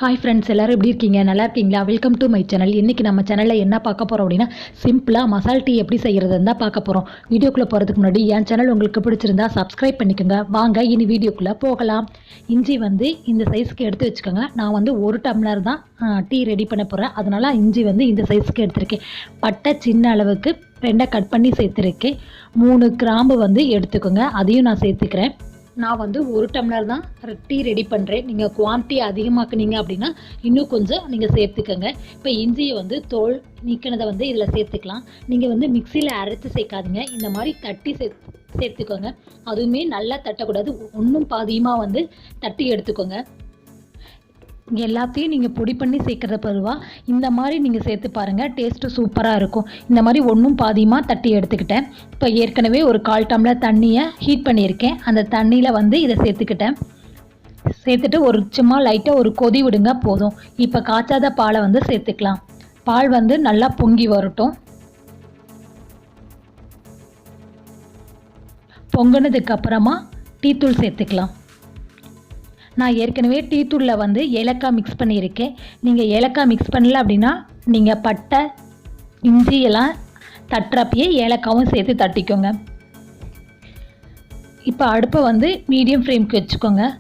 Hi friends, எல்லோரும் எப்படி இருக்கீங்க? நல்லா இருக்கீங்களா? Welcome to my channel. இன்றைக்கி நம்ம சேனலில் என்ன பார்க்க போகிறோம் அப்படின்னா, சிம்பிளாக மசால் டீ எப்படி செய்கிறதுன்னு தான் பார்க்க போகிறோம். வீடியோக்குள்ளே போகிறதுக்கு முன்னாடி என் சேனல் உங்களுக்கு பிடிச்சிருந்தா சப்ஸ்கிரைப் பண்ணிக்கோங்க. வாங்க இனி வீடியோக்குள்ளே போகலாம். இஞ்சி வந்து இந்த சைஸ்க்கு எடுத்து வச்சுக்கோங்க. நான் வந்து 1 டம்ளர் தான் டீ ரெடி பண்ண போகிறேன். அதனால் இஞ்சி வந்து இந்த சைஸ்க்கு எடுத்திருக்கேன். பட்டை சின்ன அளவுக்கு 2 கட் பண்ணி சேர்த்துருக்கேன். 3 கிராம்பு வந்து எடுத்துக்கோங்க, அதையும் நான் சேர்த்துக்கிறேன். நான் வந்து 1 டம்ளர் தான் டீ ரெடி பண்ணுறேன். நீங்கள் குவான்டிட்டி அதிகமாக்குனீங்க அப்படின்னா இன்னும் கொஞ்சம் நீங்கள் சேர்த்துக்கோங்க. இப்போ இஞ்சியை வந்து தோல் நீக்கினதை வந்து இதில் சேர்த்துக்கலாம். நீங்கள் வந்து மிக்சியில் அரைச்சி சேர்க்காதீங்க, இந்த மாதிரி தட்டி சேர்த்துக்கோங்க. அதுவுமே நல்லா தட்டக்கூடாது, ஒன்றும் பாதியமாக வந்து தட்டி எடுத்துக்கோங்க. எல்லாத்தையும் நீங்கள் பொடி பண்ணி சேர்க்குற பருவாக இந்த மாதிரி நீங்கள் சேர்த்து பாருங்கள், டேஸ்ட்டு சூப்பராக இருக்கும். இந்த மாதிரி ஒன்றும் பாதியமாக தட்டி எடுத்துக்கிட்டேன். இப்போ ஏற்கனவே ஒரு 1/4 டம்ளர் தண்ணியை ஹீட் பண்ணியிருக்கேன். அந்த தண்ணியில் வந்து இதை சேர்த்துட்டு ஒரு சும்மா லைட்டாக ஒரு கொதி விடுங்க போதும். இப்போ காய்ச்சாத பாலை வந்து சேர்த்துக்கலாம். பால் வந்து நல்லா பொங்கி வரட்டும். பொங்கினதுக்கப்புறமா டீத்தூள் சேர்த்துக்கலாம். நான் ஏற்கனவே டீத்தூளில் வந்து ஏலக்காய் மிக்ஸ் பண்ணியிருக்கேன். நீங்கள் ஏலக்காய் மிக்ஸ் பண்ணல அப்படின்னா நீங்கள் பட்டை இஞ்சி எல்லாம் தட்டுறப்பயே ஏலக்காவும் சேர்த்து தட்டிக்கோங்க. இப்போ அடுப்பை வந்து மீடியம் ஃப்ளேம்க்கு வச்சுக்கோங்க.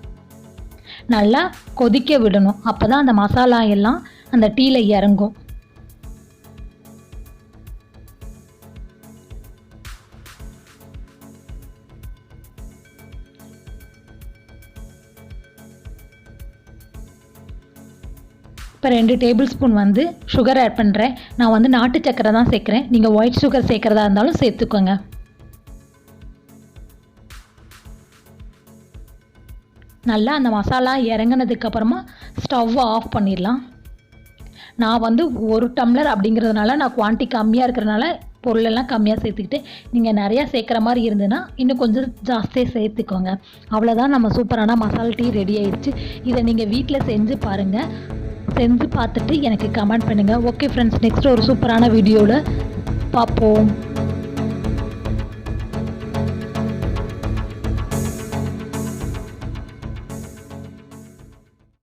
நல்லா கொதிக்க விடணும், அப்போ தான் அந்த மசாலா எல்லாம் அந்த டீயில் இறங்கும். இப்போ 2 டேபிள் ஸ்பூன் வந்து சுகர் ஆட் பண்ணுறேன். நான் வந்து நாட்டு சக்கரை தான் சேர்க்குறேன். நீங்கள் ஒயிட் சுகர் சேர்க்குறதா இருந்தாலும் சேர்த்துக்கோங்க. நல்லா அந்த மசாலா இறங்கினதுக்கப்புறமா ஸ்டவ்வை ஆஃப் பண்ணிடலாம். நான் வந்து 1 டம்ளர் அப்படிங்கிறதுனால நான் குவான்டிட்டி கம்மியாக இருக்கிறதுனால பொருளெல்லாம் கம்மியாக சேர்த்துக்கிட்டு, நீங்கள் நிறையா சேர்க்குற மாதிரி இருந்ததுன்னா இன்னும் கொஞ்சம் ஜாஸ்தியாக சேர்த்துக்கோங்க. அவ்வளோதான், நம்ம சூப்பரான மசாலா டீ ரெடி ஆயிடுச்சு. இதை நீங்கள் வீட்டில் செஞ்சு பாருங்கள். செஞ்சு பார்த்துட்டு எனக்கு கமெண்ட் பண்ணுங்கள். ஓகே ஃப்ரெண்ட்ஸ், நெக்ஸ்ட் ஒரு சூப்பரான வீடியோவில் பார்ப்போம்.